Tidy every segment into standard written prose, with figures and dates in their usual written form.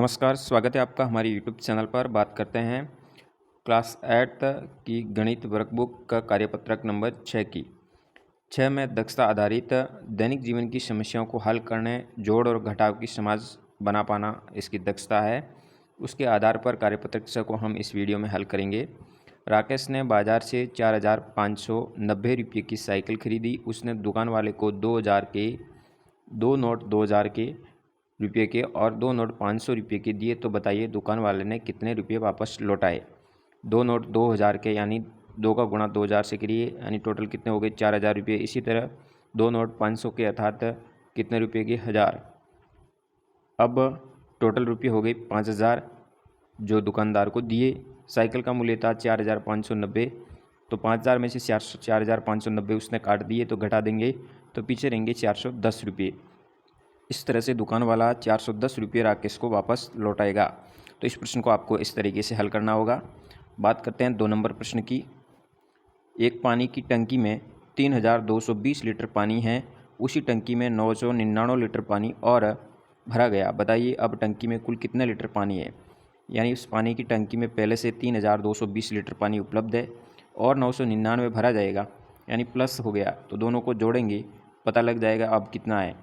नमस्कार, स्वागत है आपका हमारे यूट्यूब चैनल पर। बात करते हैं क्लास 8 की गणित वर्कबुक का कार्यपत्रक नंबर 6 की। 6 में दक्षता आधारित दैनिक जीवन की समस्याओं को हल करने, जोड़ और घटाव की समाज बना पाना इसकी दक्षता है। उसके आधार पर कार्यपत्रक 6 को हम इस वीडियो में हल करेंगे। राकेश ने बाजार से 4,590 रुपये की साइकिल खरीदी। उसने दुकान वाले को 2,000 के 2 नोट रुपये के और 2 नोट 500 रुपये के दिए, तो बताइए दुकान वाले ने कितने रुपये वापस लौटाए। 2 नोट 2,000 के यानी 2 का गुणा 2,000 से करिए, यानी टोटल कितने हो गए 4,000 रुपये। इसी तरह 2 नोट 500 के अर्थात कितने रुपये के 1,000। अब टोटल रुपये हो गए 5,000 जो दुकानदार को दिए। साइकिल का मूल्य था 4,590, तो 5,000 में से 4,590 उसने काट दिए, तो घटा देंगे तो पीछे रहेंगे 410 रुपये। इस तरह से दुकान वाला 410 रुपये राकेश को वापस लौटाएगा। तो इस प्रश्न को आपको इस तरीके से हल करना होगा। बात करते हैं 2 नंबर प्रश्न की। एक पानी की टंकी में 3,220 लीटर पानी है। उसी टंकी में 999 लीटर पानी और भरा गया। बताइए अब टंकी में कुल कितने लीटर पानी है। यानी उस पानी की टंकी में पहले से 3,220 लीटर पानी उपलब्ध है और 999 भरा जाएगा, यानी प्लस हो गया, तो दोनों को जोड़ेंगे, पता लग जाएगा अब कितना है।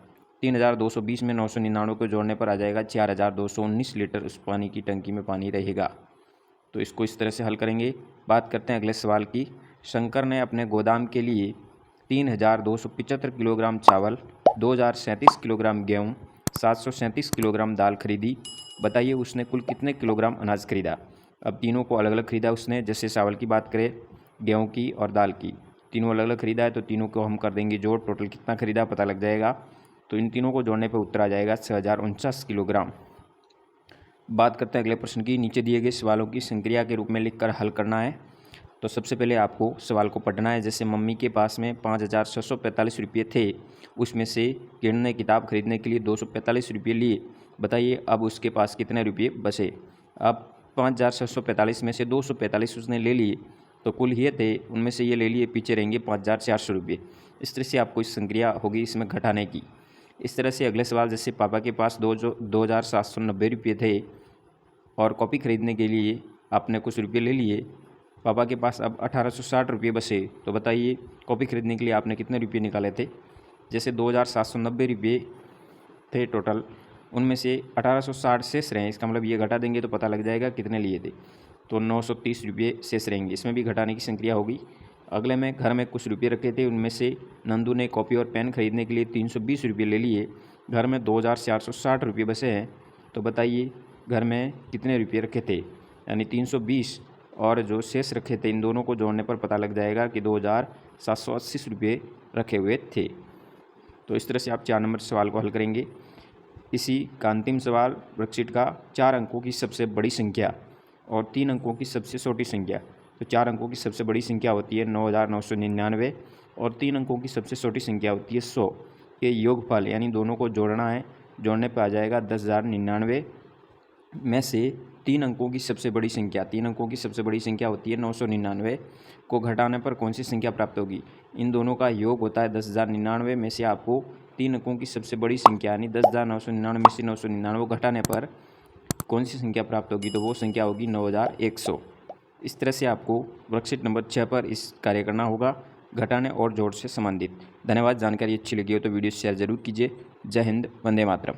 3,220 में 999 को जोड़ने पर आ जाएगा 4,219 लीटर उस पानी की टंकी में पानी रहेगा। तो इसको इस तरह से हल करेंगे। बात करते हैं अगले सवाल की। शंकर ने अपने गोदाम के लिए 3,275 किलोग्राम चावल, 2,037 किलोग्राम गेहूँ, 737 किलोग्राम दाल खरीदी। बताइए उसने कुल कितने किलोग्राम अनाज खरीदा। अब तीनों को अलग अलग खरीदा उसने। जैसे चावल की बात करें, गेहूँ की और दाल की, तीनों अलग अलग खरीदा है, तो तीनों को हम कर देंगे जोड़। टोटल कितना खरीदा पता लग जाएगा, तो इन तीनों को जोड़ने पर उत्तर आ जाएगा 6,049 किलोग्राम। बात करते हैं अगले प्रश्न की। नीचे दिए गए सवालों की संक्रिया के रूप में लिखकर हल करना है। तो सबसे पहले आपको सवाल को पढ़ना है। जैसे मम्मी के पास में 5,645 रुपये थे, उसमें से किरण ने किताब खरीदने के लिए 245 रुपये लिए। बताइए अब उसके पास कितने रुपये बचे। अब 5,645 में से 245 उसने ले लिए, तो कुल ये थे, उनमें से ये ले लिए, पीछे रहेंगे 5,400 रुपये। इस तरह से आपको इस संक्रिया होगी इसमें घटाने की। इस तरह से अगले सवाल, जैसे पापा के पास 2,790 रुपये थे और कॉपी खरीदने के लिए आपने कुछ रुपये ले लिए। पापा के पास अब 1,860 रुपये बचे, तो बताइए कॉपी खरीदने के लिए आपने कितने रुपये निकाले थे। जैसे 2,790 रुपये थे टोटल, उनमें से 1,860 शेष रहे, इसका मतलब ये घटा देंगे तो पता लग जाएगा कितने लिए थे, तो 930 रुपये शेष रहेंगे। इसमें भी घटाने की संक्रिया होगी। अगले में घर में कुछ रुपये रखे थे, उनमें से नंदू ने कॉपी और पेन खरीदने के लिए 320 रुपये ले लिए। घर में 2,460 रुपये बचे हैं, तो बताइए घर में कितने रुपये रखे थे। यानी 320 और जो शेष रखे थे, इन दोनों को जोड़ने पर पता लग जाएगा कि 2,780 रुपये रखे हुए थे। तो इस तरह से आप 4 नंबर सवाल को हल करेंगे। इसी का अंतिम सवाल वर्कशीट का, 4 अंकों की सबसे बड़ी संख्या और 3 अंकों की सबसे छोटी संख्या। तो 4 अंकों की सबसे बड़ी संख्या होती है 9,999 और 3 अंकों की सबसे छोटी संख्या होती है 100। ये योगफल यानी दोनों को जोड़ना है, जोड़ने पर आ जाएगा 10,099 में से 3 अंकों की सबसे बड़ी संख्या, 3 अंकों की सबसे बड़ी संख्या होती है 999 को घटाने पर कौन सी संख्या प्राप्त होगी। इन दोनों का योग होता है 10,099 में से आपको 3 अंकों की सबसे बड़ी संख्या यानी 10,999 में से 999 घटाने पर कौन सी संख्या प्राप्त होगी, तो वो संख्या होगी 9,100। इस तरह से आपको वर्कशीट नंबर 6 पर इस कार्य करना होगा, घटाने और जोड़ से संबंधित। धन्यवाद। जानकारी अच्छी लगी हो तो वीडियो शेयर जरूर कीजिए। जय हिंद, वंदे मातरम।